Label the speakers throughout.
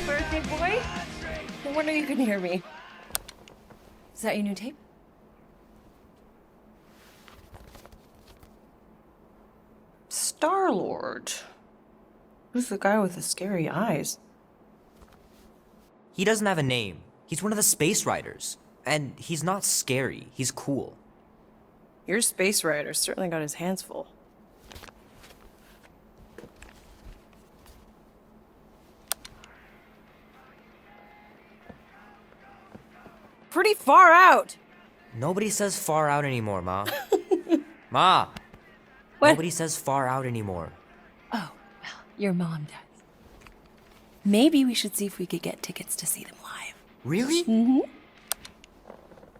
Speaker 1: Birthday boy? No wonder you couldn't hear me. Is that your new tape? Star-Lord. Who's the guy with the scary eyes?
Speaker 2: He doesn't have a name. He's one of the Space Riders. And he's not scary. He's cool.
Speaker 1: Your Space Rider certainly got his hands full. Pretty far out!
Speaker 2: Nobody says far out anymore, Ma. Ma!
Speaker 1: What?
Speaker 2: Nobody says far out anymore.
Speaker 1: Oh, well, your mom does. Maybe we should see if we could get tickets to see them live.
Speaker 2: Really?
Speaker 1: Mm-hmm.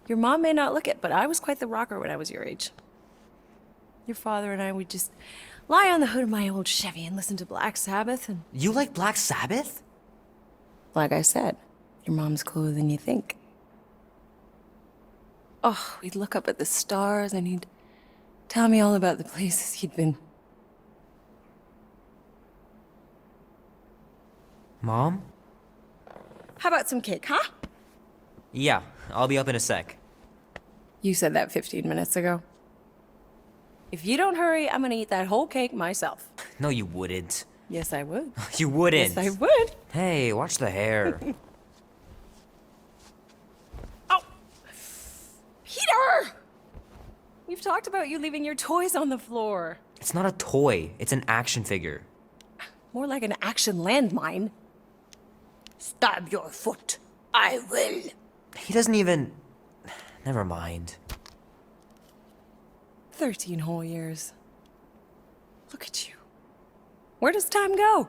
Speaker 1: Your mom may not look it, but I was quite the rocker when I was your age. Your father and I would just lie on the hood of my old Chevy and listen to Black Sabbath and...
Speaker 2: You like Black Sabbath?
Speaker 1: Like I said, your mom's cooler than you think. Oh, we'd look up at the stars and he'd tell me all about the places he'd been.
Speaker 2: Mom?
Speaker 1: How about some cake, huh?
Speaker 2: Yeah, I'll be up in a sec.
Speaker 1: You said that 15 minutes ago. If you don't hurry, I'm gonna eat that whole cake myself.
Speaker 2: No, you wouldn't.
Speaker 1: Yes, I would.
Speaker 2: You wouldn't.
Speaker 1: Yes, I would.
Speaker 2: Hey, watch the hair.
Speaker 1: Oh! Peter! We've talked about you leaving your toys on the floor.
Speaker 2: It's not a toy. It's an action figure.
Speaker 1: More like an action landmine. Stab your foot. I will.
Speaker 2: He doesn't even... Never mind.
Speaker 1: 13 whole years. Look at you. Where does time go?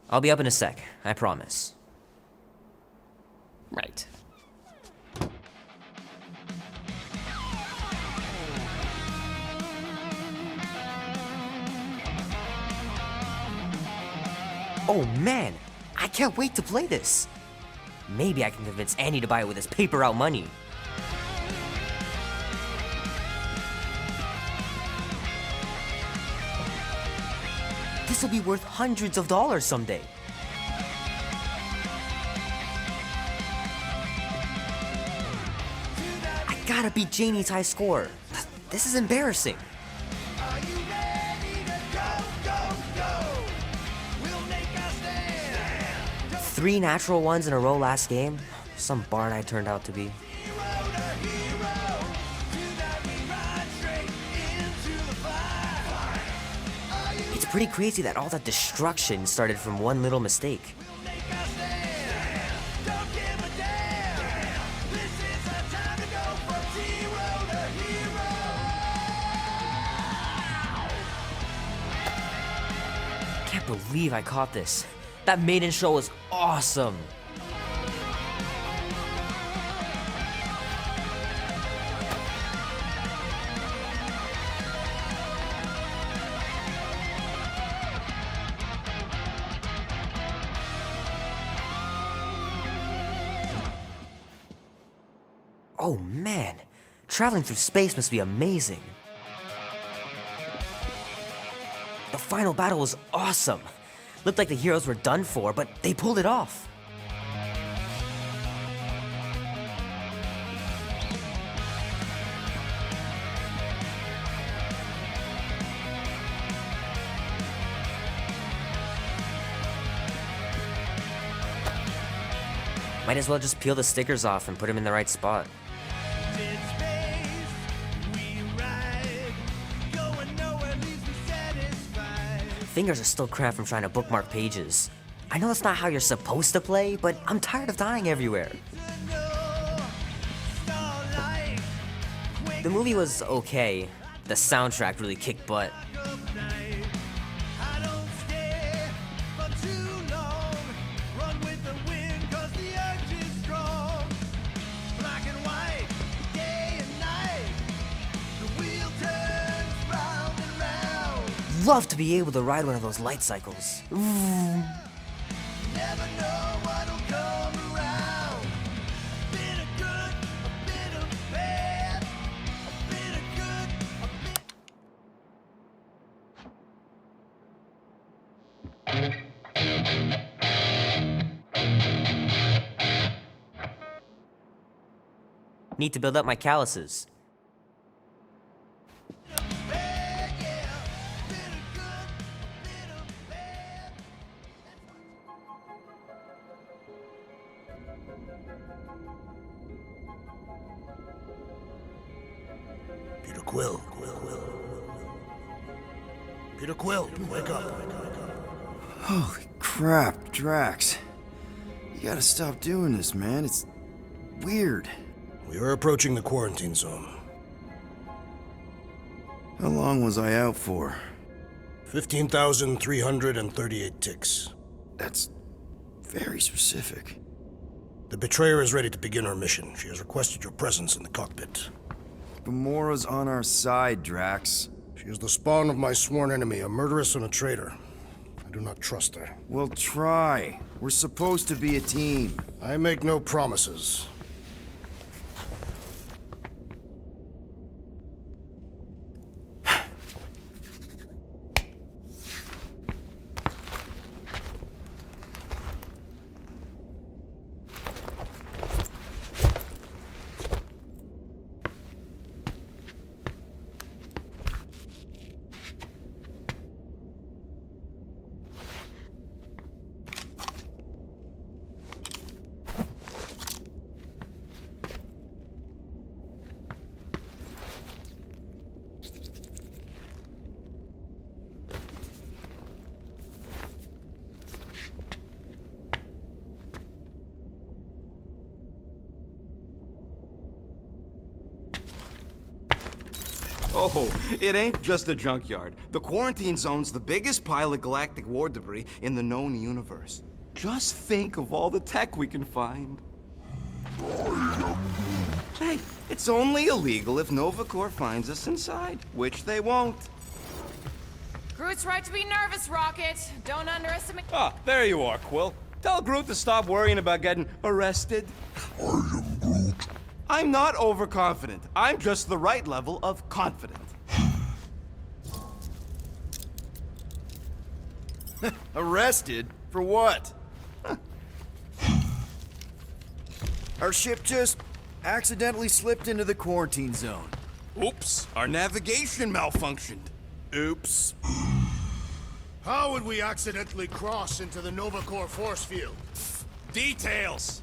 Speaker 2: I'll be up in a sec. I promise.
Speaker 1: Right.
Speaker 2: Oh man, I can't wait to play this. Maybe I can convince Annie to buy it with his paper out money. This will be worth hundreds of dollars someday. I gotta beat Janie's high score. This is embarrassing.
Speaker 3: Are you ready to go? We'll make a stand.
Speaker 2: 3 natural ones in a row last game. Some barn I turned out to be.
Speaker 3: Hero to hero. Tonight we ride straight into the fire. Are you
Speaker 2: It's pretty crazy that all that destruction started from one little mistake.
Speaker 3: We'll make a stand. Don't give a damn. This is our time to go from zero to hero.
Speaker 2: Can't believe I caught this. That maiden show was awesome. Oh man, traveling through space must be amazing. The final battle was awesome. Looked like the heroes were done for, but they pulled it off. Might as well just peel the stickers off and put them in the right spot.
Speaker 3: In space, we ride, going nowhere leaves me satisfied.
Speaker 2: Fingers are still cramped from trying to bookmark pages. I know that's not how you're supposed to play, but I'm tired of dying everywhere.
Speaker 3: Starlight,
Speaker 2: The movie was okay. The soundtrack really kicked butt.
Speaker 3: of night. I don't stay for too long. Run with the wind 'cause the urge is strong. Black and white, day and night. The wheel turns round and round.
Speaker 2: Love to be able to ride one of those light cycles.
Speaker 3: Never know what'll come around. A bit of good, a bit of bad. A bit of good, a bit.
Speaker 2: Need to build up my calluses.
Speaker 3: Bad, yeah. Bit of good, bit of bad.
Speaker 4: Peter Quill. Peter Quill, wake up.
Speaker 5: Holy crap, Drax. You gotta stop doing this, man. It's weird.
Speaker 4: We are approaching the quarantine zone.
Speaker 5: How long was I out for?
Speaker 4: 15,338 ticks.
Speaker 5: That's very specific.
Speaker 4: The betrayer is ready to begin her mission. She has requested your presence in the cockpit.
Speaker 5: Gamora's on our side, Drax.
Speaker 4: She is the spawn of my sworn enemy, a murderess and a traitor. I do not trust her.
Speaker 5: We'll try. We're supposed to be a team.
Speaker 4: I make no promises.
Speaker 6: Oh, it ain't just a junkyard. The quarantine zone's the biggest pile of galactic war debris in the known universe. Just think of all the tech we can find. Hey, it's only illegal if Nova Corps finds us inside, which they won't.
Speaker 7: Groot's right to be nervous, Rocket. Don't underestimate.
Speaker 6: Ah, there you are, Quill. Tell Groot to stop worrying about getting arrested. I am Groot. I'm not overconfident. I'm just the right level of confident.
Speaker 5: Arrested? For what? Our ship just accidentally slipped into the quarantine zone.
Speaker 6: Oops, our navigation malfunctioned.
Speaker 5: Oops.
Speaker 4: How would we accidentally cross into the Nova Corps force field?
Speaker 6: Details.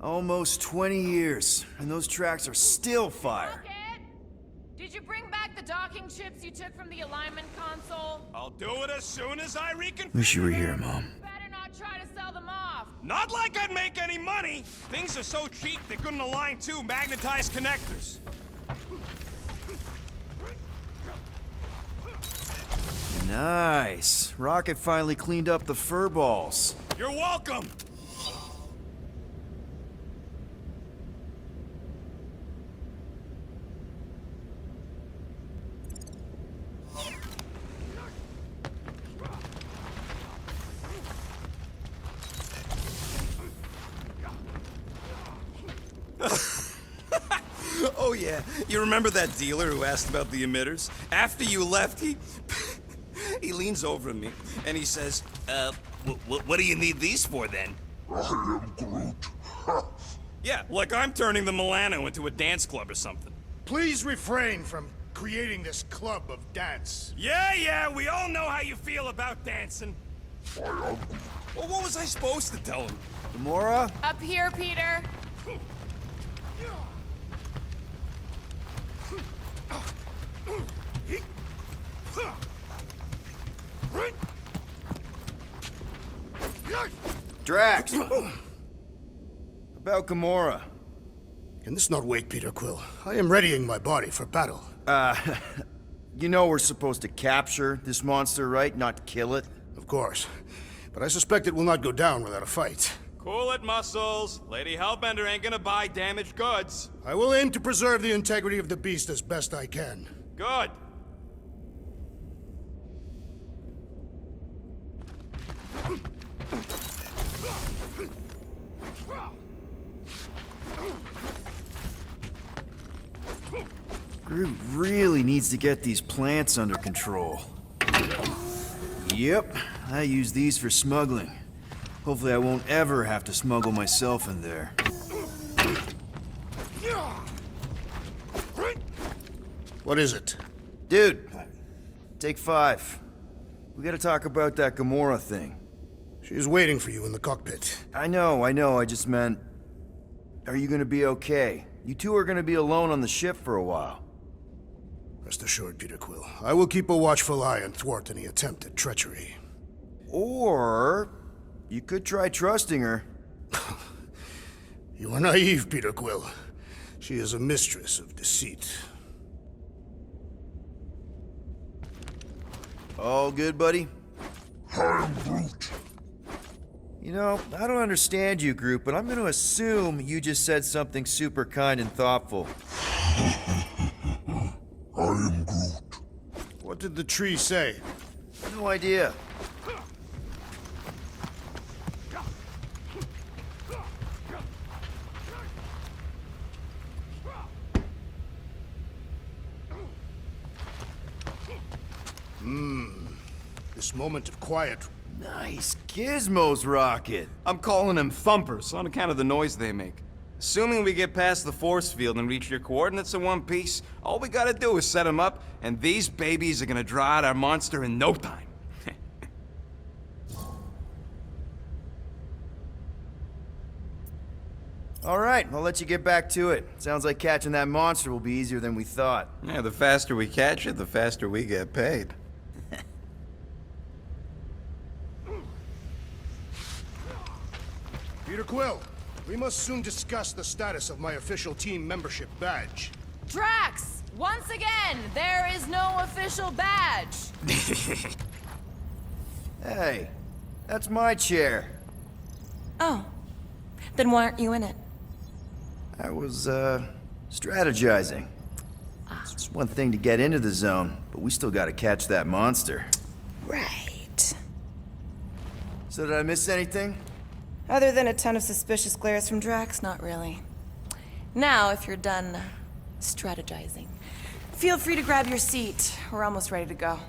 Speaker 5: Almost 20 years, and those tracks are still fire.
Speaker 7: Rocket! Did you bring back the docking chips you took from the alignment console?
Speaker 6: I'll do it as soon as I reconfigure.
Speaker 5: Wish you were here, Mom.
Speaker 7: Better not try to sell them off.
Speaker 6: Not like I'd make any money. Things are so cheap they couldn't align two magnetized connectors.
Speaker 5: Nice. Rocket finally cleaned up the fur balls.
Speaker 4: You're welcome!
Speaker 6: Oh yeah, you remember that dealer who asked about the emitters? After you left, he he leans over to me and he says, what do you need these for then?
Speaker 8: I am Groot.
Speaker 6: Yeah, like I'm turning the Milano into a dance club or something.
Speaker 4: Please refrain from creating this club of dance.
Speaker 6: Yeah, we all know how you feel about dancing. Well, what was I supposed to tell him?
Speaker 5: Gamora?
Speaker 7: Up here, Peter.
Speaker 5: Drax! About Gamora.
Speaker 4: Can this not wait, Peter Quill? I am readying my body for battle.
Speaker 5: You know we're supposed to capture this monster, right? Not kill it?
Speaker 4: Of course. But I suspect it will not go down without a fight.
Speaker 6: Cool it, Muscles. Lady Hellbender ain't gonna buy damaged goods.
Speaker 4: I will aim to preserve the integrity of the beast as best I can.
Speaker 6: Good.
Speaker 5: Groot really needs to get these plants under control. Yep, I use these for smuggling. Hopefully I won't ever have to smuggle myself in there.
Speaker 4: What is it?
Speaker 5: Dude, take 5. We gotta talk about that Gamora thing.
Speaker 4: She is waiting for you in the cockpit.
Speaker 5: I know, I just meant... Are you gonna be okay? You two are gonna be alone on the ship for a while.
Speaker 4: Rest assured, Peter Quill. I will keep a watchful eye and thwart any attempt at treachery.
Speaker 5: Or... you could try trusting her.
Speaker 4: You are naive, Peter Quill. She is a mistress of deceit.
Speaker 5: All good, buddy?
Speaker 8: I am Groot.
Speaker 5: You know, I don't understand you, Groot, but I'm gonna assume you just said something super kind and thoughtful.
Speaker 8: I am Groot.
Speaker 4: What did the tree say?
Speaker 5: No idea.
Speaker 4: This moment of quiet.
Speaker 5: Nice gizmos, Rocket.
Speaker 6: I'm calling them thumpers on account of the noise they make. Assuming we get past the force field and reach your coordinates in one piece, all we gotta do is set them up, and these babies are gonna draw out our monster in no time.
Speaker 5: All right, I'll let you get back to it. Sounds like catching that monster will be easier than we thought.
Speaker 6: Yeah, the faster we catch it, the faster we get paid.
Speaker 4: Peter Quill, we must soon discuss the status of my official team membership badge.
Speaker 7: Drax! Once again, there is no official badge.
Speaker 5: Hey, that's my chair.
Speaker 9: Oh. Then why aren't you in it?
Speaker 5: I was, strategizing. It's one thing to get into the zone, but we still gotta catch that monster.
Speaker 9: Right.
Speaker 5: So did I miss anything?
Speaker 9: Other than a ton of suspicious glares from Drax, not really. Now, if you're done strategizing, feel free to grab your seat. We're almost ready to go.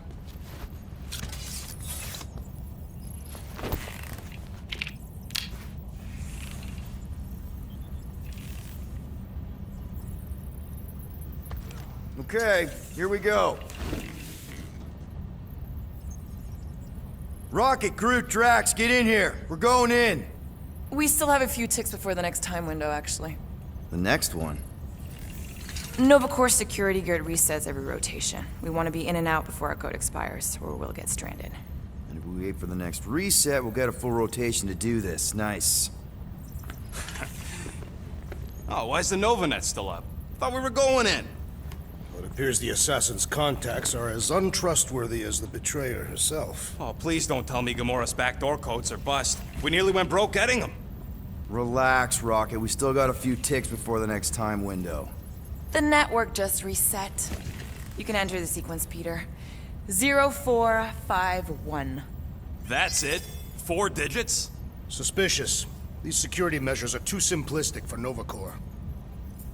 Speaker 5: Okay, here we go. Rocket, Groot, Drax, get in here. We're going in.
Speaker 9: We still have a few ticks before the next time window, actually.
Speaker 5: The next one?
Speaker 9: Nova Corps security guard resets every rotation. We want to be in and out before our code expires, or we'll get stranded.
Speaker 5: And if we wait for the next reset, we'll get a full rotation to do this. Nice.
Speaker 6: Oh, why's the Nova net still up? Thought we were going in.
Speaker 4: It appears the assassin's contacts are as untrustworthy as the betrayer herself.
Speaker 6: Oh, please don't tell me Gamora's backdoor codes are bust. We nearly went broke getting them.
Speaker 5: Relax, Rocket. We still got a few ticks before the next time window.
Speaker 9: The network just reset. You can enter the sequence, Peter. 0451.
Speaker 6: That's it? 4 digits?
Speaker 4: Suspicious. These security measures are too simplistic for Novacore.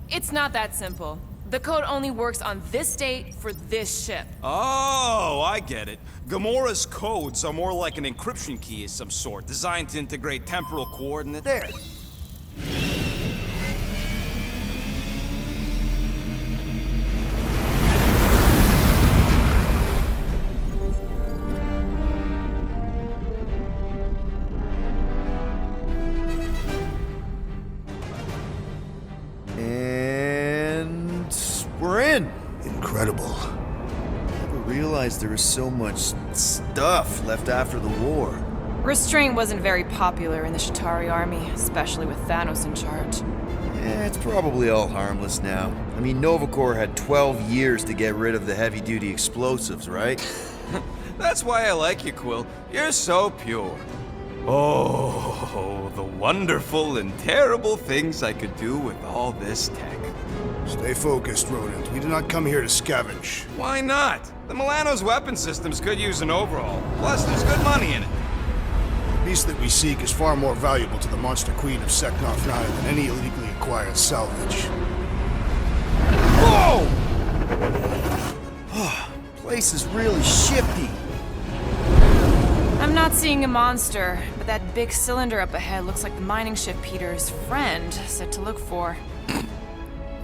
Speaker 7: It's not that simple. The code only works on this date for this ship.
Speaker 6: Oh, I get it. Gamora's codes are more like an encryption key of some sort, designed to integrate temporal coordinates.
Speaker 5: There. And we're in.
Speaker 4: Incredible.
Speaker 5: Never realized there was so much stuff left after the war.
Speaker 9: Restraint wasn't very popular in the Shatari army, especially with Thanos in charge.
Speaker 5: Yeah, it's probably all harmless now. I mean, Novacore had 12 years to get rid of the heavy-duty explosives, right?
Speaker 6: That's why I like you, Quill. You're so pure. Oh, the wonderful and terrible things I could do with all this tech.
Speaker 4: Stay focused, Rodent. We did not come here to scavenge.
Speaker 6: Why not? The Milano's weapon systems could use an overhaul. Plus, there's good money in it.
Speaker 4: The beast that we seek is far more valuable to the Monster Queen of Seknov 9 than any illegally acquired salvage.
Speaker 6: Whoa!
Speaker 5: Place is really shifty.
Speaker 9: I'm not seeing a monster, but that big cylinder up ahead looks like the mining ship Peter's friend said to look for.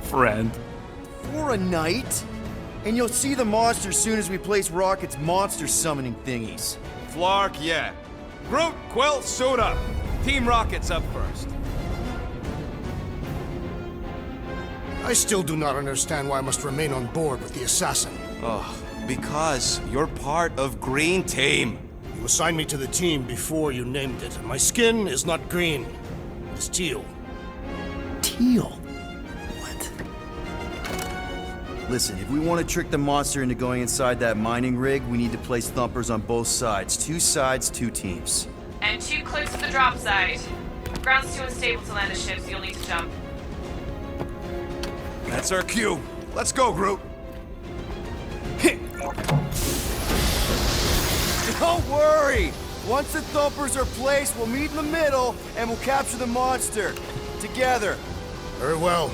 Speaker 6: Friend.
Speaker 5: For a night? And you'll see the monster soon as we place Rocket's monster summoning thingies.
Speaker 6: Flark, yeah. Groot, Quill, suit up. Team Rocket's up first.
Speaker 4: I still do not understand why I must remain on board with the assassin.
Speaker 6: Oh, because you're part of Green Team.
Speaker 4: You assigned me to the team before you named it, and my skin is not green. It's teal.
Speaker 5: Teal? What? Listen, if we want to trick the monster into going inside that mining rig, we need to place thumpers on both sides. 2 sides, 2 teams.
Speaker 7: And 2 clicks to the drop site. Ground's too unstable to land the ship, so you'll need to jump.
Speaker 6: That's our cue. Let's go, Groot.
Speaker 5: Don't worry! Once the thumpers are placed, we'll meet in the middle, and we'll capture the monster. Together.
Speaker 4: Very well.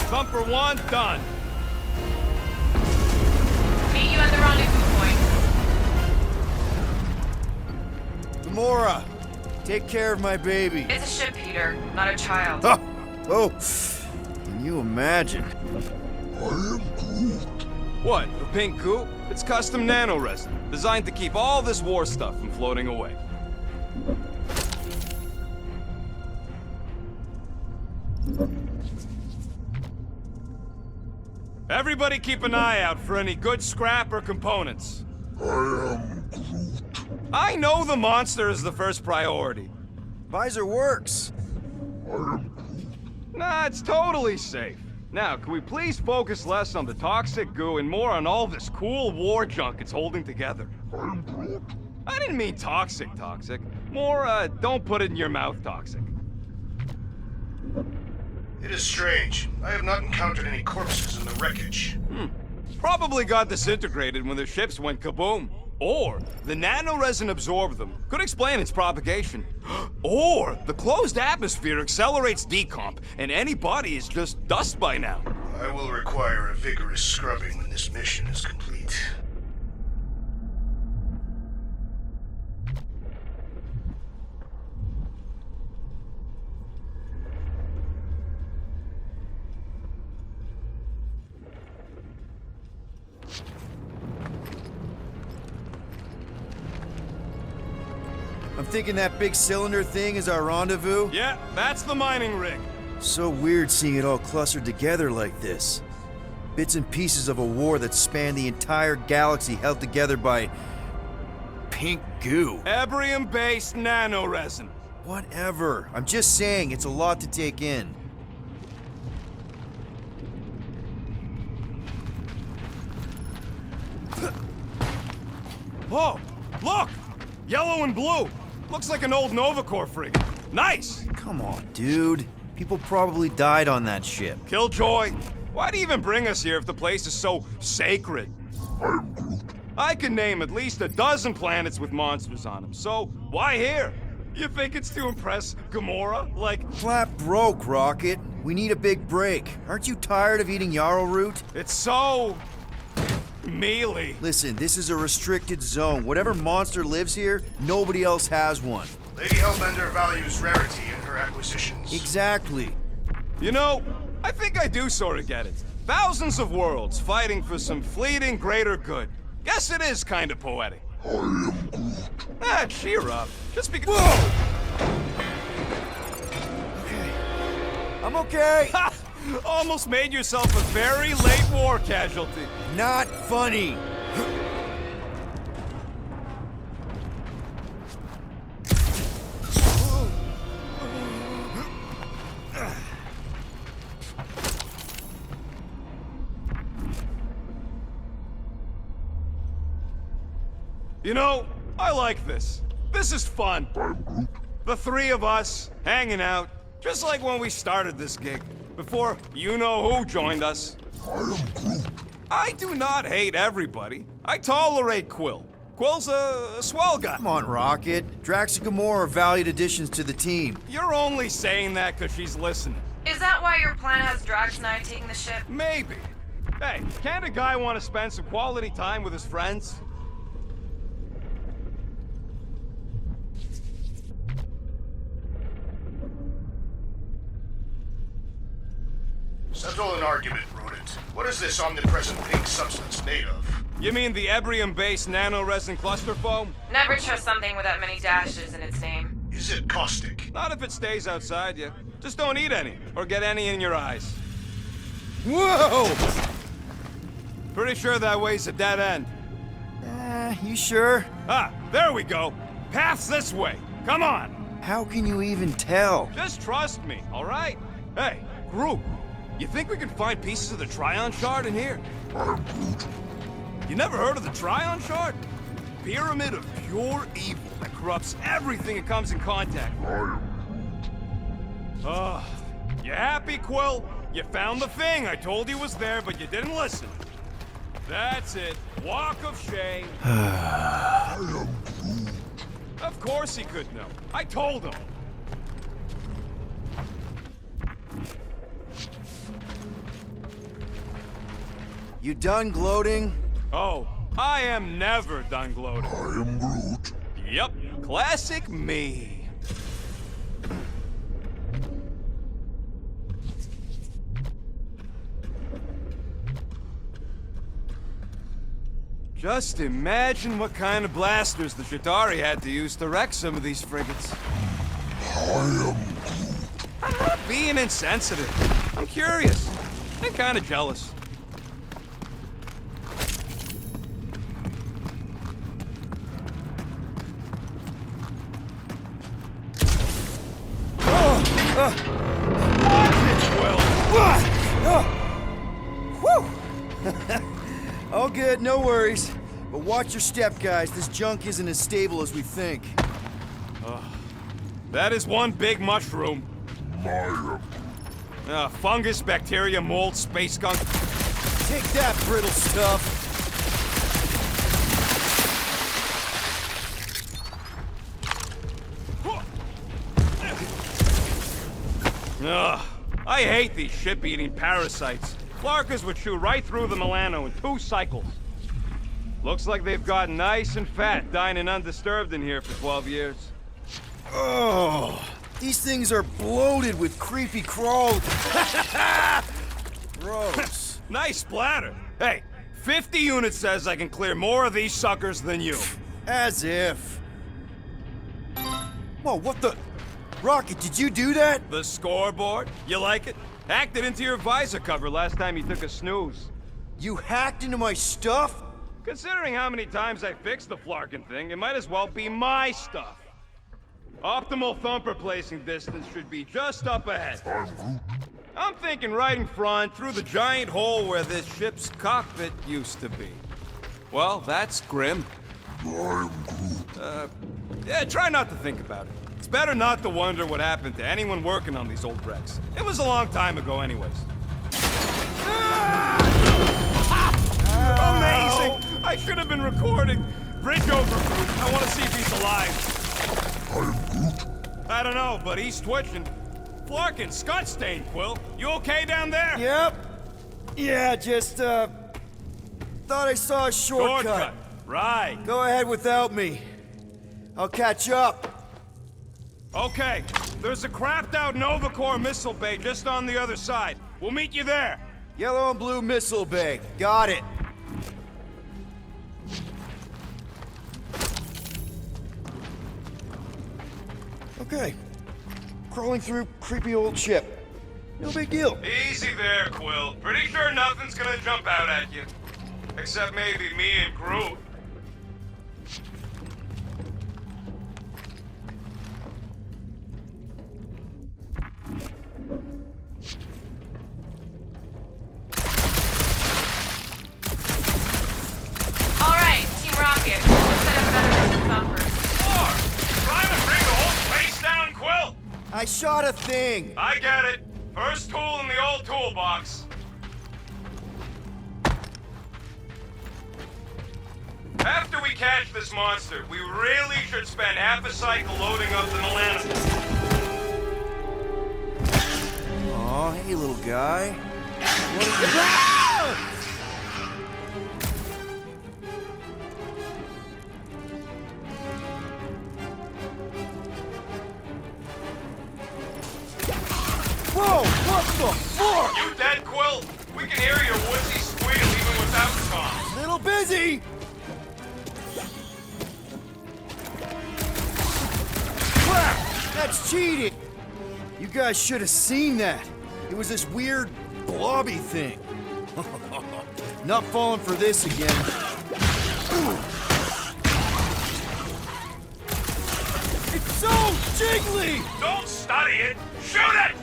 Speaker 6: Thumper 1, done.
Speaker 7: Meet you at the rendezvous point.
Speaker 5: Gamora, take care of my baby.
Speaker 7: It's a ship, Peter, not a child.
Speaker 5: Oh, can you imagine?
Speaker 8: I am Groot.
Speaker 6: What, the pink goop? It's custom nanoresin, designed to keep all this war stuff from floating away. Everybody keep an eye out for any good scrap or components.
Speaker 8: I am Groot.
Speaker 6: I know the monster is the first priority.
Speaker 5: Visor works.
Speaker 8: I am Groot.
Speaker 6: Nah, it's totally safe. Now, can we please focus less on the toxic goo and more on all this cool war junk it's holding together?
Speaker 8: I am Groot.
Speaker 6: I didn't mean toxic. More, don't put it in your mouth toxic.
Speaker 4: It is strange. I have not encountered any corpses in the wreckage.
Speaker 6: Probably got disintegrated when the ships went kaboom. Or the nanoresin absorbed them. Could explain its propagation. Or the closed atmosphere accelerates decomp, and any body is just dust by now.
Speaker 4: I will require a vigorous scrubbing when this mission is complete.
Speaker 5: I'm thinking that big cylinder thing is our rendezvous.
Speaker 6: Yeah, that's the mining rig.
Speaker 5: So weird seeing it all clustered together like this. Bits and pieces of a war that spanned the entire galaxy held together by... pink goo.
Speaker 6: Ebrium-based nanoresin.
Speaker 5: Whatever. I'm just saying, it's a lot to take in.
Speaker 6: Oh, look! Yellow and blue. Looks like an old Nova Corps frigate. Nice!
Speaker 5: Come on, dude. People probably died on that ship.
Speaker 6: Killjoy, why do you even bring us here if the place is so sacred? I can name at least a dozen planets with monsters on them, so why here? You think it's to impress Gamora? Like...
Speaker 5: Flat broke, Rocket. We need a big break. Aren't you tired of eating yarrow root?
Speaker 6: It's so... mealy.
Speaker 5: Listen, this is a restricted zone. Whatever monster lives here, nobody else has one.
Speaker 4: Lady Hellbender values rarity in her acquisitions.
Speaker 5: Exactly.
Speaker 6: You know, I think I do sort of get it. Thousands of worlds fighting for some fleeting greater good. Guess it is kind of poetic.
Speaker 8: I am Groot.
Speaker 6: Ah, cheer up. Just because...
Speaker 5: Whoa! Okay. I'm okay.
Speaker 6: Ha! Almost made yourself a very late war casualty.
Speaker 5: Not funny.
Speaker 6: You know, I like this. This is fun. The three of us, hanging out, just like when we started this gig, before you-know-who joined us. I do not hate everybody. I tolerate Quill. Quill's a swell guy.
Speaker 5: Come on, Rocket. Drax and Gamora are valued additions to the team.
Speaker 6: You're only saying that because she's listening.
Speaker 9: Is that why your plan has Drax and I taking the ship?
Speaker 6: Maybe. Hey, can't a guy want to spend some quality time with his friends?
Speaker 4: Settle an argument, rodent. What is this omnipresent pink substance made of?
Speaker 6: You mean the Ebrium-based nanoresin cluster foam?
Speaker 9: Never trust something with that many dashes in its name.
Speaker 4: Is it caustic?
Speaker 6: Not if it stays outside you. Just don't eat any, or get any in your eyes.
Speaker 5: Whoa!
Speaker 6: Pretty sure that way's a dead end.
Speaker 5: You sure?
Speaker 6: Ah, there we go. Path's this way. Come on.
Speaker 5: How can you even tell?
Speaker 6: Just trust me, all right? Hey, Groot, you think we can find pieces of the Trion Shard in here? You never heard of the Trion Shard? Pyramid of pure evil that corrupts everything it comes in contact with. You happy, Quill? You found the thing I told you was there, but you didn't listen. That's it. Walk of shame. Of course he could know. I told him.
Speaker 5: You done gloating?
Speaker 6: Oh, I am never done gloating.
Speaker 8: I am Groot.
Speaker 6: Yep, classic me. Just imagine what kind of blasters the Chitauri had to use to wreck some of these frigates. I'm not being insensitive. I'm curious. I'm kind of jealous.
Speaker 5: All good, no worries. But watch your step, guys. This junk isn't as stable as we think.
Speaker 6: That is one big mushroom. Fungus, bacteria, mold, space skunk.
Speaker 5: Take that, brittle stuff.
Speaker 6: I hate these ship-eating parasites. Flarkers would chew right through the Milano in 2 cycles. Looks like they've gotten nice and fat, dining undisturbed in here for 12 years.
Speaker 5: Oh, these things are bloated with creepy crawl. Gross.
Speaker 6: Nice splatter. Hey, 50 units says I can clear more of these suckers than you.
Speaker 5: As if. Whoa, what the? Rocket, did you do that?
Speaker 6: The scoreboard? You like it? Hacked it into your visor cover last time you took a snooze.
Speaker 5: You hacked into my stuff?
Speaker 6: Considering how many times I fixed the flarkin' thing, it might as well be my stuff. Optimal thumper placing distance should be just up ahead. I'm thinking right in front, through the giant hole where this ship's cockpit used to be. Well, that's grim. Yeah, try not to think about it. It's better not to wonder what happened to anyone working on these old wrecks. It was a long time ago anyways. Amazing! I should have been recording. Bridge over, Groot. I want to see if he's alive. I don't know, but he's twitching. Flarkin, Scott stained, Quill. You okay down there?
Speaker 5: Yep. Yeah, just, thought I saw a shortcut.
Speaker 6: Right.
Speaker 5: Go ahead without me. I'll catch up.
Speaker 6: Okay. There's a crapped out Nova Corps missile bay just on the other side. We'll meet you there.
Speaker 5: Yellow and blue missile bay. Got it. Okay. Crawling through creepy old ship. No big deal.
Speaker 6: Easy there, Quill. Pretty sure nothing's gonna jump out at you. Except maybe me and Groot.
Speaker 7: Alright, Team Rocket. Let's set up another mission bumper.
Speaker 6: Trying to bring the whole place down, Quill?
Speaker 5: I shot a thing.
Speaker 6: I get it. First tool in the old toolbox. After we catch this monster, we really should spend half a cycle loading up the Melanopus.
Speaker 5: Aw, hey little guy. What are you... Whoa! What the fuck?
Speaker 6: You dead, Quill? We can hear your woodsy squeal even without the comms.
Speaker 5: Little busy! Crap! That's cheating! You guys should have seen that. It was this weird, blobby thing. Not falling for this again. It's so jiggly!
Speaker 6: Don't study it! Shoot it!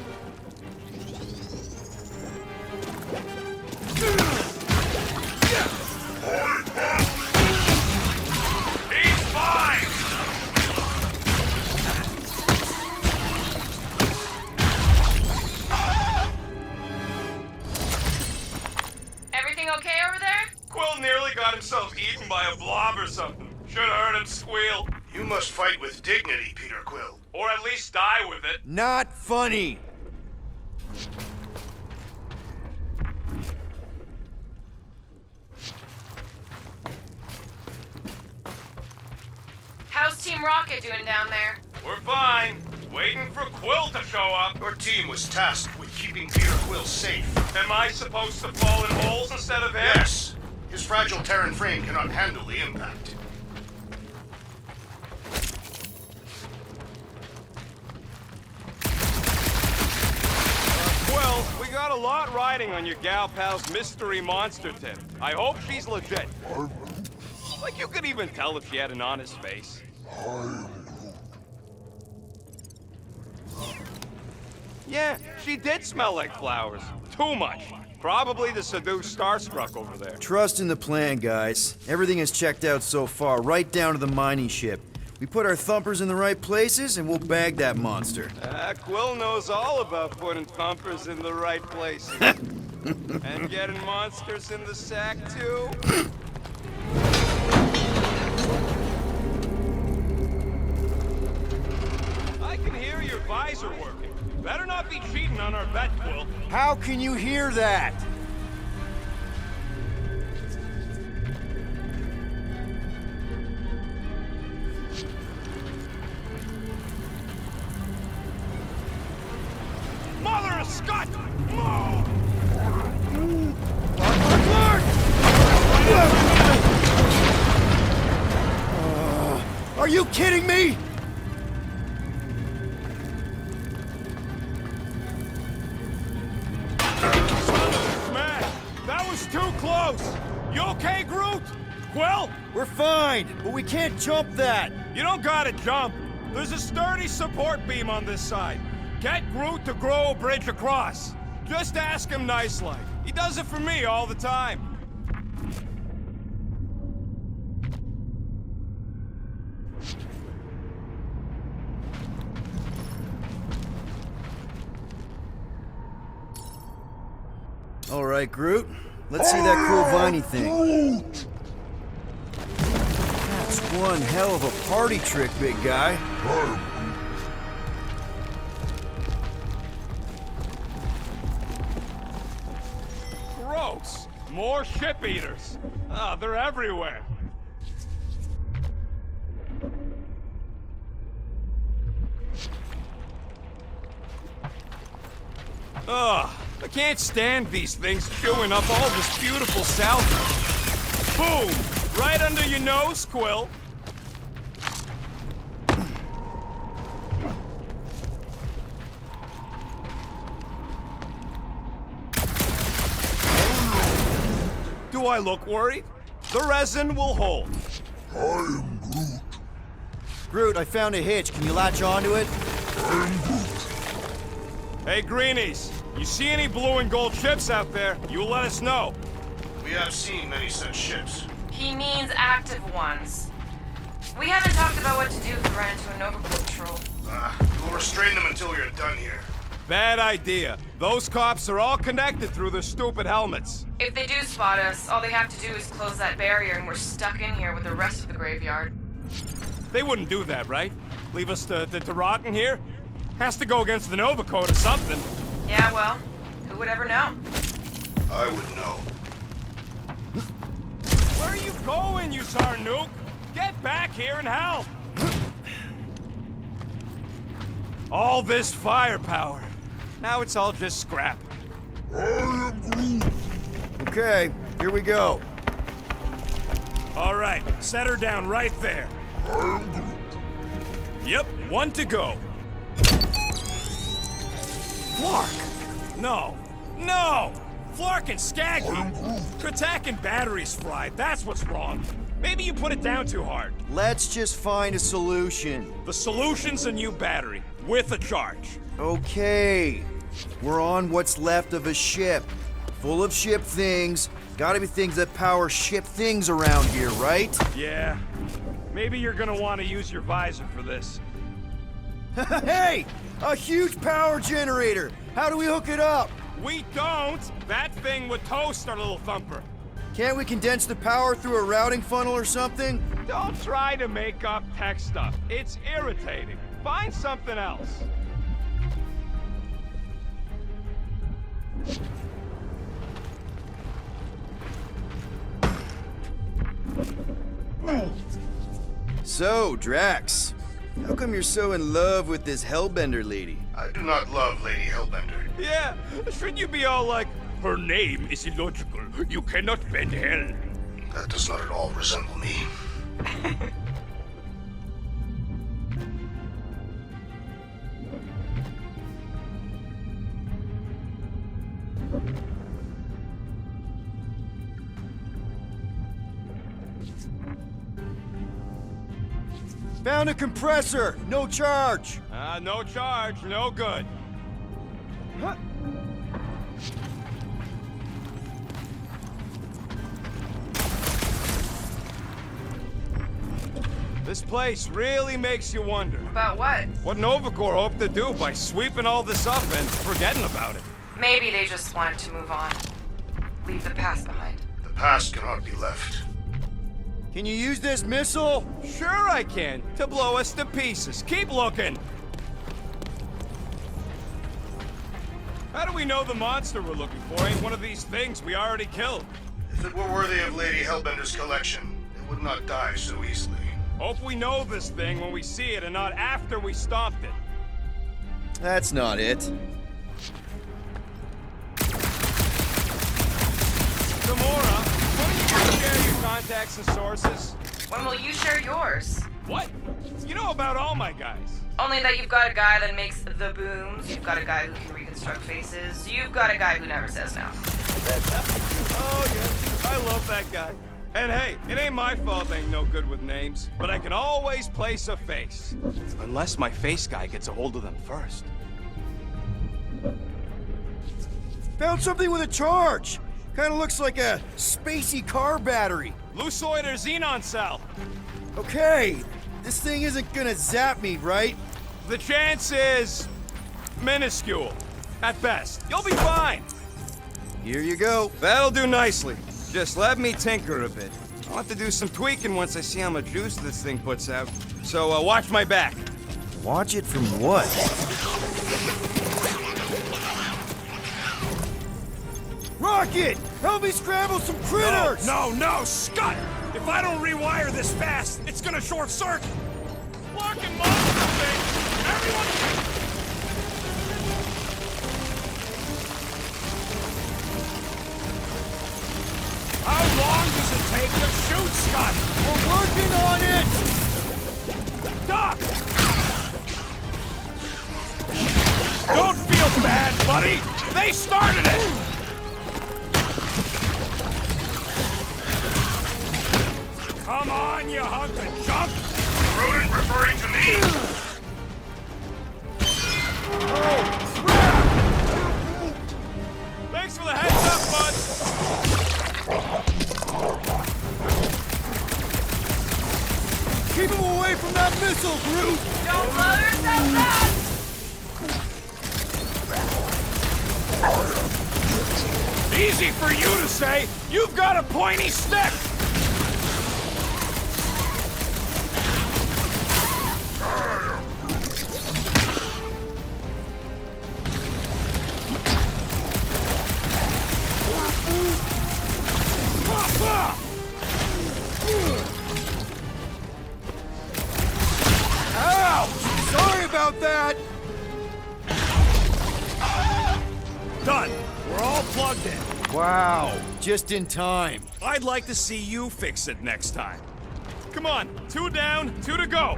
Speaker 6: He's fine!
Speaker 7: Everything okay over there?
Speaker 6: Quill nearly got himself eaten by a blob or something. Should have heard him squeal.
Speaker 4: You must fight with dignity, Peter Quill.
Speaker 6: Or at least die with it.
Speaker 5: Not funny!
Speaker 7: How's Team Rocket doing down there?
Speaker 6: We're fine. Waiting for Quill to show up.
Speaker 4: Your team was tasked with keeping Peter Quill safe.
Speaker 6: Am I supposed to fall in holes instead of him?
Speaker 4: Yes. His fragile Terran frame cannot handle the impact.
Speaker 6: Quill, we got a lot riding on your gal pal's mystery monster tip. I hope she's legit. Like you could even tell if she had an honest face. Yeah, she did smell like flowers. Too much. Probably to seduce Starstruck over there.
Speaker 5: Trust in the plan, guys. Everything is checked out so far, right down to the mining ship. We put our thumpers in the right places, and we'll bag that monster.
Speaker 6: Quill knows all about putting thumpers in the right places. And getting monsters in the sack, too. I can hear your visor working. Better not be cheating on our bet, Quill.
Speaker 5: How can you hear that?
Speaker 6: Mother of Scott! Move!
Speaker 5: Are you kidding me?
Speaker 6: Man, that was too close! You okay, Groot? Quill?
Speaker 5: We're fine, but we can't jump that.
Speaker 6: You don't gotta jump. There's a sturdy support beam on this side. Get Groot to grow a bridge across. Just ask him nice-like. He does it for me all the time.
Speaker 5: All right, Groot. Let's see that cool viney thing. That's one hell of a party trick, big guy.
Speaker 6: Gross! More ship eaters. Ah, they're everywhere. Ugh, I can't stand these things chewing up all this beautiful salvage. Boom! Right under your nose, Quill. Do I look worried? The resin will hold.
Speaker 8: I am Groot.
Speaker 5: Groot, I found a hitch. Can you latch onto it?
Speaker 8: I am Groot.
Speaker 6: Hey, Greenies, you see any blue and gold ships out there, you let us know.
Speaker 4: We have seen many such ships.
Speaker 7: He means active ones. We haven't talked about what to do if we run into a Nova patrol.
Speaker 4: We'll restrain them until we are done here.
Speaker 6: Bad idea. Those cops are all connected through their stupid helmets.
Speaker 7: If they do spot us, all they have to do is close that barrier and we're stuck in here with the rest of the graveyard.
Speaker 6: They wouldn't do that, right? Leave us to rot in here? Has to go against the Nova Code or something.
Speaker 7: Yeah, well, who would ever know?
Speaker 4: I would know.
Speaker 6: Where are you going, you Sarnook? Get back here and help! All this firepower. Now it's all just scrap.
Speaker 8: I am Groot.
Speaker 5: Okay, here we go.
Speaker 6: All right, set her down right there.
Speaker 8: I am Groot.
Speaker 6: Yep, one to go. Flark! No! No! Flark and Skaggy! Kratak and batteries fried, that's what's wrong. Maybe you put it down too hard.
Speaker 5: Let's just find a solution.
Speaker 6: The solution's a new battery, with a charge.
Speaker 5: Okay. We're on what's left of a ship. Full of ship things. Gotta be things that power ship things around here, right?
Speaker 6: Yeah. Maybe you're gonna want to use your visor for this.
Speaker 5: Hey! A huge power generator! How do we hook it up?
Speaker 6: We don't! That thing would toast our little thumper.
Speaker 5: Can't we condense the power through a routing funnel or something?
Speaker 6: Don't try to make up tech stuff. It's irritating. Find something else.
Speaker 5: So, Drax, how come you're so in love with this Hellbender lady?
Speaker 4: I do not love Lady Hellbender.
Speaker 6: Yeah, shouldn't you be all like, her name is illogical. You cannot bend hell.
Speaker 4: That does not at all resemble me.
Speaker 5: Found a compressor! No charge!
Speaker 6: No charge, no good.
Speaker 5: Huh.
Speaker 6: This place really makes you wonder.
Speaker 7: About what?
Speaker 6: What Novacore hoped to do by sweeping all this up and forgetting about it.
Speaker 7: Maybe they just wanted to move on. Leave the past behind.
Speaker 4: The past cannot be left.
Speaker 5: Can you use this missile?
Speaker 6: Sure I can, to blow us to pieces. Keep looking. How do we know the monster we're looking for ain't one of these things we already killed?
Speaker 4: If it were worthy of Lady Hellbender's collection, it would not die so easily.
Speaker 6: Hope we know this thing when we see it and not after we stomped it.
Speaker 5: That's not it.
Speaker 6: Gamora, why don't you share your contacts and sources?
Speaker 7: When will you share yours?
Speaker 6: What? You know about all my guys.
Speaker 7: Only that you've got a guy that makes the booms, you've got a guy who can reconstruct faces, you've got a guy who never says no.
Speaker 6: Oh, yes. I love that guy. And hey, it ain't my fault I ain't no good with names, but I can always place a face. Unless my face guy gets a hold of them first.
Speaker 5: Found something with a charge. Kinda looks like a spacey car battery.
Speaker 6: Lucioid or xenon cell.
Speaker 5: Okay, this thing isn't gonna zap me, right?
Speaker 6: The chance is minuscule, at best. You'll be fine.
Speaker 5: Here you go.
Speaker 6: That'll do nicely. Just let me tinker a bit. I'll have to do some tweaking once I see how much juice this thing puts out. So watch my back.
Speaker 5: Watch it from what? Rocket! Help me scramble some critters!
Speaker 6: No, Scott! If I don't rewire this fast, it's gonna short circuit. Blocking monster thing! Everyone! How long does it take to shoot, Scott?
Speaker 5: We're working on it!
Speaker 6: Doc! Don't feel bad, buddy! They started it! Come on, you hunk of junk! Ruin referring to me! Oh, crap! Thanks for the heads up, bud!
Speaker 5: Keep him away from that missile, Groot!
Speaker 7: Don't blow yourself up!
Speaker 6: Easy for you to say! You've got a pointy stick!
Speaker 5: Ouch! Sorry about that!
Speaker 6: Done! We're all plugged in.
Speaker 5: Wow, just in time.
Speaker 6: I'd like to see you fix it next time. Come on, 2 down, 2 to go.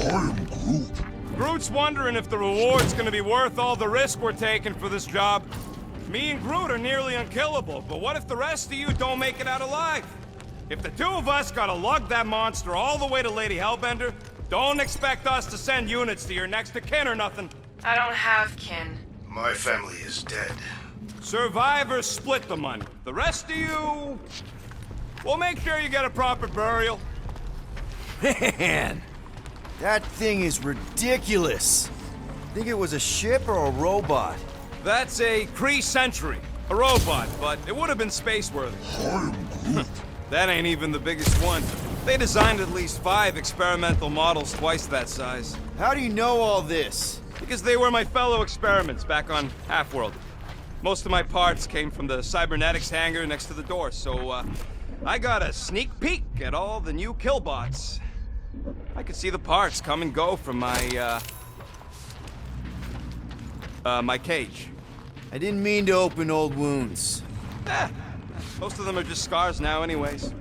Speaker 8: I am Groot.
Speaker 6: Groot's wondering if the reward's gonna be worth all the risk we're taking for this job. Me and Groot are nearly unkillable, but what if the rest of you don't make it out alive? If the 2 of us gotta lug that monster all the way to Lady Hellbender, don't expect us to send units to your next of kin or nothing.
Speaker 9: I don't have kin.
Speaker 4: My family is dead.
Speaker 6: Survivors split the money. The rest of you... we'll make sure you get a proper burial.
Speaker 5: Man, that thing is ridiculous. Think it was a ship or a robot?
Speaker 6: That's a Kree Sentry, a robot, but it would have been space-worthy.
Speaker 8: I am Groot.
Speaker 6: That ain't even the biggest one. They designed at least 5 experimental models twice that size.
Speaker 5: How do you know all this?
Speaker 6: Because they were my fellow experiments back on Half-World. Most of my parts came from the cybernetics hangar next to the door, so I got a sneak peek at all the new killbots. I could see the parts come and go from my my cage.
Speaker 5: I didn't mean to open old wounds.
Speaker 6: Most of them are just scars now anyways.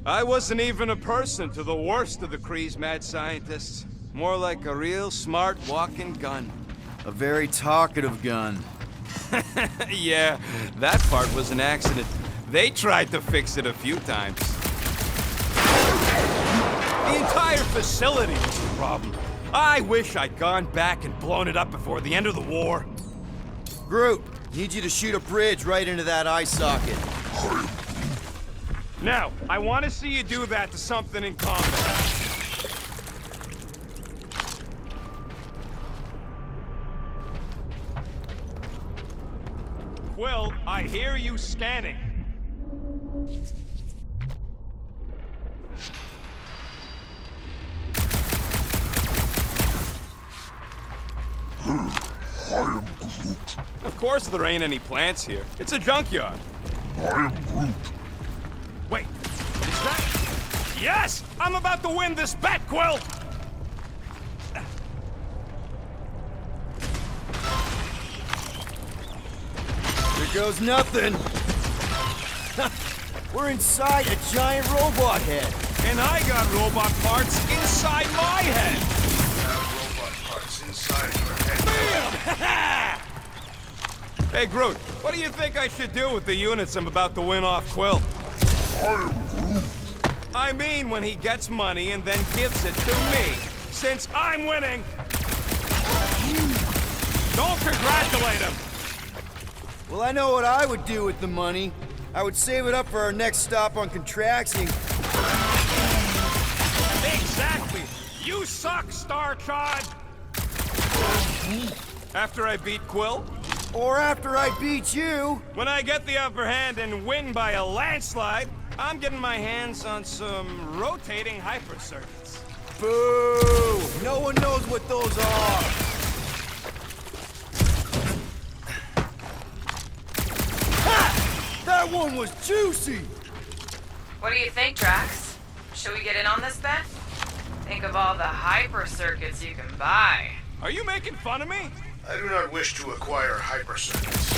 Speaker 6: I wasn't even a person to the worst of the Kree's mad scientists. More like a real smart walking gun.
Speaker 5: A very talkative gun.
Speaker 6: Yeah, that part was an accident. They tried to fix it a few times. The entire facility was the problem. I wish I'd gone back and blown it up before the end of the war.
Speaker 5: Groot, need you to shoot a bridge right into that eye socket.
Speaker 6: Now, I want to see you do that to something in combat. Quill, I hear you scanning.
Speaker 8: I am Groot.
Speaker 6: Of course there ain't any plants here. It's a junkyard.
Speaker 8: I am Groot.
Speaker 6: Wait, is that... Yes! I'm about to win this bet, Quill!
Speaker 5: Here goes nothing. We're inside a giant robot head.
Speaker 6: And I got robot parts inside my head!
Speaker 4: Robot parts what's inside your head.
Speaker 6: Hey, Groot, what do you think I should do with the units I'm about to win off Quill?
Speaker 8: I am Groot.
Speaker 6: I mean when he gets money and then gives it to me, since I'm winning. Don't congratulate him.
Speaker 5: Well, I know what I would do with the money. I would save it up for our next stop on Contraxing.
Speaker 6: Exactly. You suck, Starchod. After I beat Quill?
Speaker 5: Or after I beat you.
Speaker 6: When I get the upper hand and win by a landslide, I'm getting my hands on some rotating hyper circuits.
Speaker 5: Boo! No one knows what those are. Ha! That one was juicy!
Speaker 7: What do you think, Drax? Should we get in on this bet? Think of all the hyper circuits you can buy.
Speaker 6: Are you making fun of me?
Speaker 4: I do not wish to acquire hyper circuits.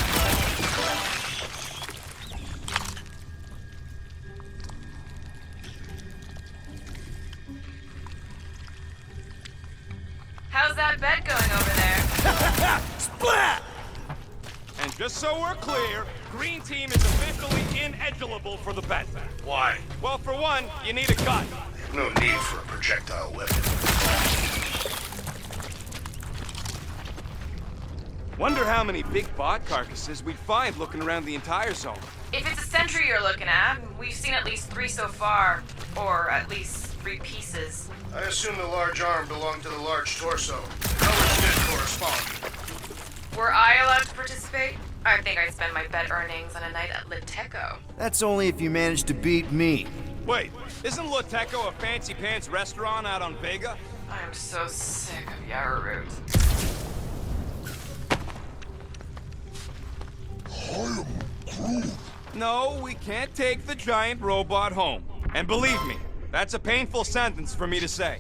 Speaker 7: How's that bet going over there?
Speaker 5: Splat!
Speaker 6: And just so we're clear, Green Team is officially ineligible for the bet.
Speaker 4: Why?
Speaker 6: Well, for one, you need a gun.
Speaker 4: No need for a projectile weapon.
Speaker 6: Wonder how many big bot carcasses we'd find looking around the entire zone.
Speaker 7: If it's a sentry you're looking at, we've seen at least 3 so far. Or at least 3 pieces.
Speaker 4: I assume the large arm belonged to the large torso. Colors did correspond.
Speaker 7: Were I allowed to participate? I think I'd spend my bet earnings on a night at Liteco.
Speaker 5: That's only if you manage to beat me.
Speaker 6: Wait, isn't Liteco a fancy pants restaurant out on Vega?
Speaker 7: I'm so sick of Yarroot.
Speaker 8: I am Groot.
Speaker 6: No, we can't take the giant robot home. And believe me, that's a painful sentence for me to say.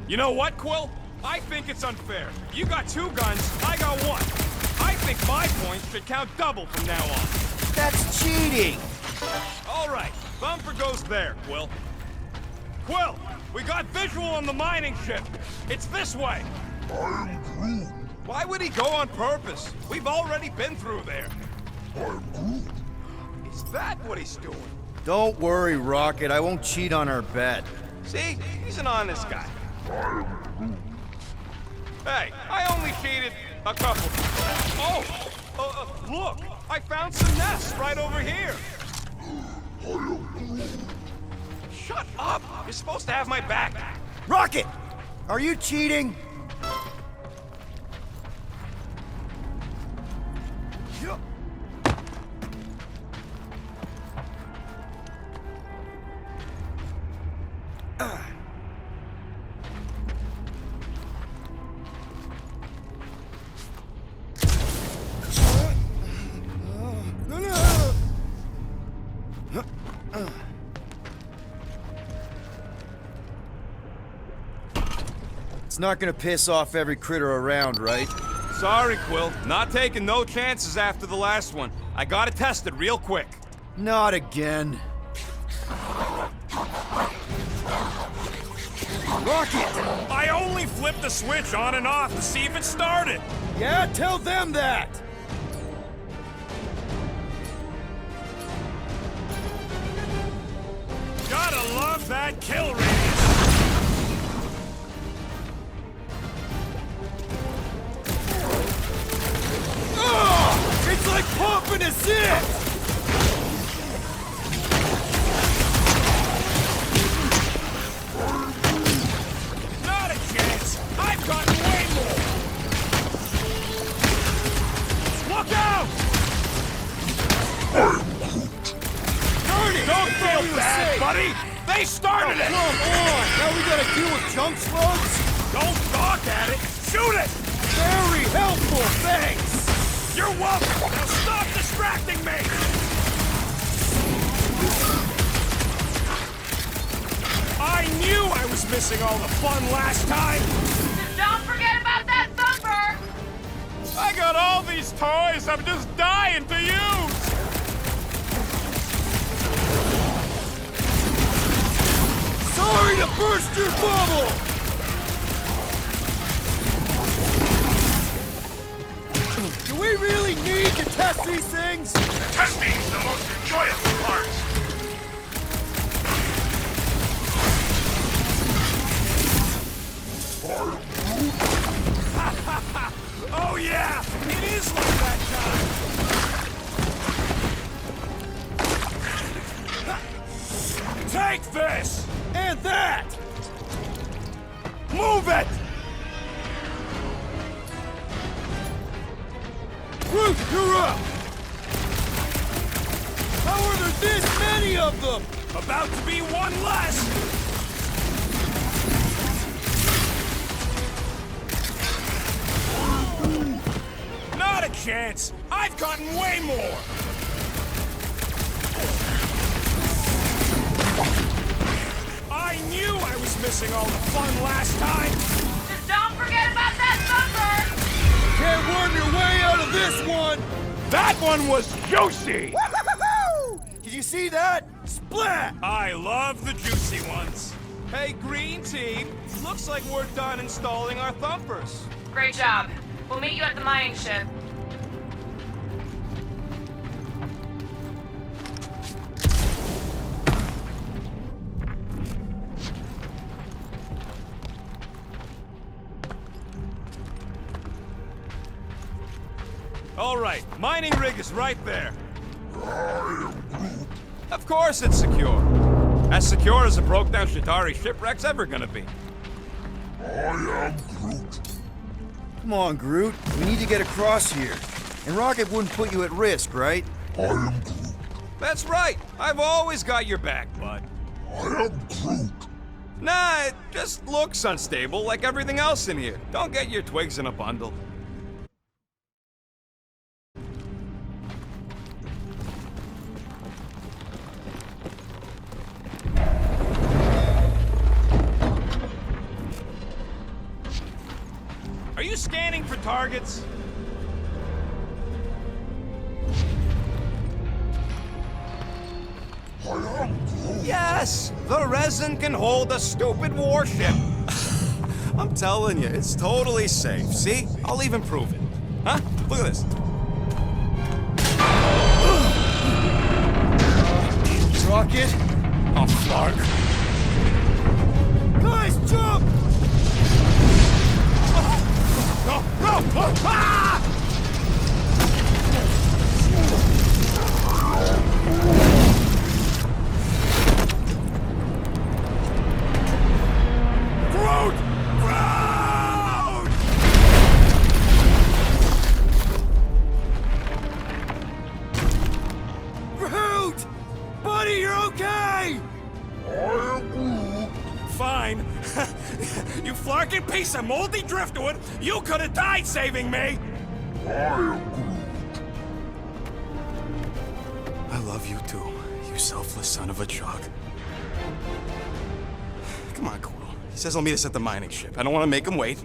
Speaker 6: You know what, Quill? I think it's unfair. You got 2 guns, I got 1. I think my points should count double from now on.
Speaker 5: That's cheating!
Speaker 6: All right, bumper goes there, Quill. Quill, we got visual on the mining ship. It's this way.
Speaker 8: I am Groot.
Speaker 6: Why would he go on purpose? We've already been through there.
Speaker 8: I am Groot.
Speaker 6: Is that what he's doing?
Speaker 5: Don't worry, Rocket. I won't cheat on our bet.
Speaker 6: See? He's an honest guy.
Speaker 8: I am Groot.
Speaker 6: Hey, I only cheated a couple. Oh! Look! I found some nests right over here!
Speaker 8: I am Groot.
Speaker 6: Shut up! You're supposed to have my back.
Speaker 5: Rocket! Are you cheating? It's not gonna piss off every critter around, right?
Speaker 6: Sorry, Quill. Not taking no chances after the last one. I gotta test it real quick.
Speaker 5: Not again. Rocket!
Speaker 6: I only flipped the switch on and off to see if it started.
Speaker 5: Yeah, tell them that!
Speaker 6: Gotta love that kill radius.
Speaker 5: It's like pumping a zip!
Speaker 6: Not a chance. I've got way more. Look out!
Speaker 5: Darn it!
Speaker 6: Don't feel bad, buddy. They started it.
Speaker 5: Come on! Now we gotta deal with junk slugs?
Speaker 6: Don't gawk at it. Shoot it.
Speaker 5: Very helpful, thanks!
Speaker 6: You're welcome. Now stop distracting me. I knew I was missing all the fun last time.
Speaker 7: Don't forget about that thumper!
Speaker 6: I got all these toys I'm just dying to use.
Speaker 5: Sorry to burst your bubble! Do we really need to test these things?
Speaker 8: Testing's the most enjoyable part.
Speaker 3: Oh yeah! It is like that time! Take this!
Speaker 5: And that!
Speaker 3: Move it!
Speaker 5: Groot, you're up! How are there this many of them?
Speaker 3: About to be one less! Not a chance! I've gotten way more! I knew I was missing all the fun last time!
Speaker 7: Just don't forget about that thumper!
Speaker 5: Can't worm your way out of this one!
Speaker 3: That one was juicy!
Speaker 5: Woo-hoo-hoo! Did you see that? Splat!
Speaker 3: I love the juicy ones. Hey, Green Team, looks like we're done installing our thumpers.
Speaker 7: Great job. We'll meet you at the mining ship.
Speaker 3: All right, mining rig is right there. Of course it's secure. As secure as a broke-down Shatari shipwreck's ever gonna be.
Speaker 8: I am Groot.
Speaker 5: Come on, Groot. We need to get across here. And Rocket wouldn't put you at risk, right?
Speaker 8: I am Groot.
Speaker 3: That's right. I've always got your back, bud.
Speaker 8: I am Groot.
Speaker 3: Nah, it just looks unstable like everything else in here. Don't get your twigs in a bundle. Are you scanning for targets?
Speaker 8: I am Groot.
Speaker 3: Yes! The resin can hold a stupid warship. I'm telling you, it's totally safe. See? I'll even prove it. Huh? Look at this.
Speaker 5: Rocket?
Speaker 3: Oh, Clark.
Speaker 5: Guys, jump!
Speaker 3: No! No! Oh, ah! Groot! Groot!
Speaker 5: Groot! Buddy, you're okay!
Speaker 8: I am Groot.
Speaker 3: Fine. You flarking piece of moldy driftwood! You could have died saving me!
Speaker 8: I am Groot.
Speaker 3: I love you too, you selfless son of a chug. Come on, Quill. He says he'll meet us at the mining ship. I don't want to make him wait.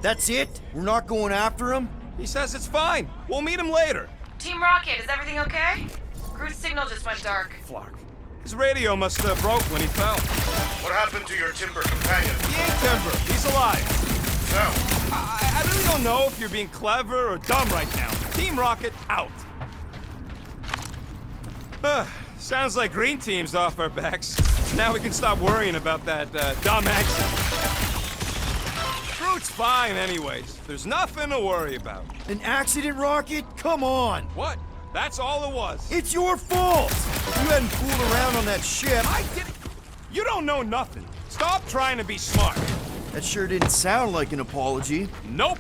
Speaker 5: That's it? We're not going after him?
Speaker 3: He says it's fine. We'll meet him later.
Speaker 7: Team Rocket, is everything okay? Groot's signal just went dark.
Speaker 3: Flark. His radio must have broke when he fell.
Speaker 8: What happened to your timber companion?
Speaker 3: He ain't Timber. He's alive.
Speaker 8: No.
Speaker 3: I really don't know if you're being clever or dumb right now. Team Rocket, out. Sounds like Green Team's off our backs. Now we can stop worrying about that dumb accident. Groot's fine anyways. There's nothing to worry about.
Speaker 5: An accident, Rocket? Come on!
Speaker 3: What? That's all it was.
Speaker 5: It's your fault! If you hadn't fooled around on that ship...
Speaker 3: I did it. You don't know nothing. Stop trying to be smart.
Speaker 5: That sure didn't sound like an apology.
Speaker 3: Nope.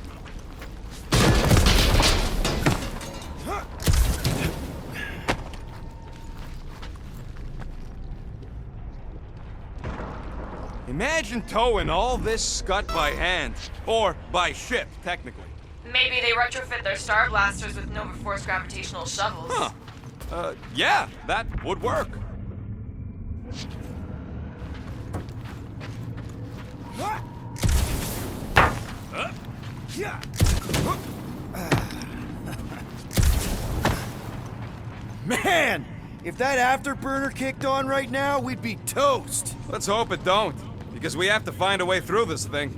Speaker 3: Imagine towing all this scut by hand. Or by ship, technically.
Speaker 7: Maybe they retrofit their Star Blasters with Nova Force gravitational shovels.
Speaker 3: Huh. Yeah, that would work.
Speaker 5: Man! If that afterburner kicked on right now, we'd be toast.
Speaker 6: Let's hope it don't, because we have to find a way through this thing.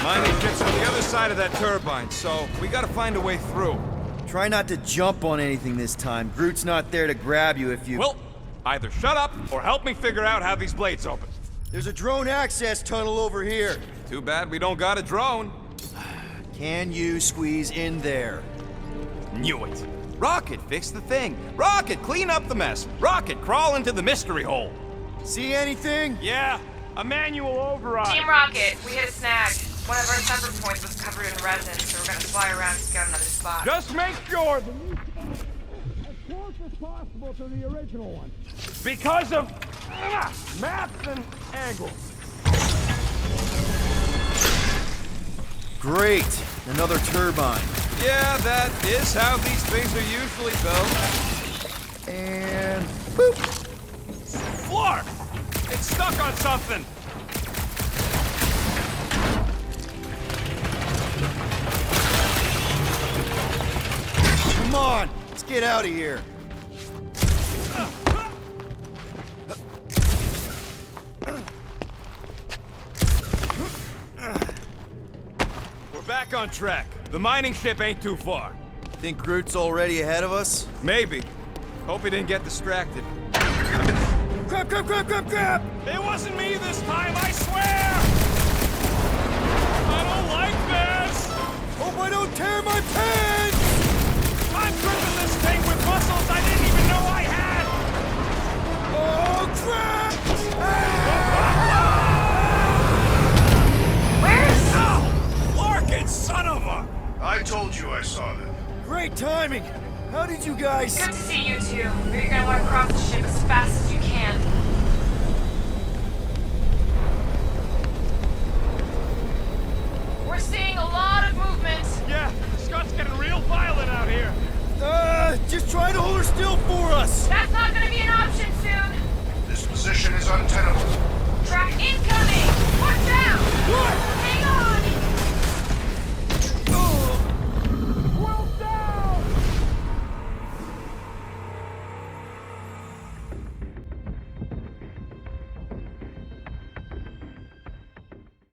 Speaker 6: Mining ship's on the other side of that turbine, so we gotta find a way through.
Speaker 5: Try not to jump on anything this time. Groot's not there to grab you if you...
Speaker 6: Well, either shut up or help me figure out how these blades open.
Speaker 5: There's a drone access tunnel over here.
Speaker 6: Too bad we don't got a drone.
Speaker 5: Can you squeeze in there?
Speaker 6: Knew it. Rocket, fix the thing. Rocket, clean up the mess. Rocket, crawl into the mystery hole.
Speaker 5: See anything?
Speaker 6: Yeah, a manual override.
Speaker 7: Team Rocket, we hit a snag. One of our sensor points was covered in resin, so we're gonna fly around and scout another spot.
Speaker 6: Just make sure the new spot is as close as possible to the original one. Because of maps and angles.
Speaker 5: Great. Another turbine.
Speaker 6: Yeah, that is how these things are usually built.
Speaker 5: And... boop!
Speaker 6: Floor! It's stuck on something!
Speaker 5: Come on! Let's get out of here.
Speaker 6: We're back on track. The mining ship ain't too far.
Speaker 5: Think Groot's already ahead of us?
Speaker 6: Maybe. Hope he didn't get distracted.
Speaker 5: Grab, grab, grab, grab, grab!
Speaker 6: It wasn't me this time, I swear! I don't like this!
Speaker 5: Hope I don't tear my pants!
Speaker 6: I'm gripping this thing with muscles I didn't even know I had!
Speaker 5: Oh, crap!
Speaker 7: Where's...
Speaker 6: Oh! Larkin, son of a...
Speaker 8: I told you I saw them.
Speaker 5: Great timing! How did you guys...
Speaker 7: Good to see you two. But you're gonna want to cross the ship as fast as you can. We're seeing a lot of movement.
Speaker 6: Yeah, Scott's getting real violent out here.
Speaker 5: Just try to hold her still for us!
Speaker 7: That's not gonna be an option soon.
Speaker 8: This position is untenable.
Speaker 7: Track incoming!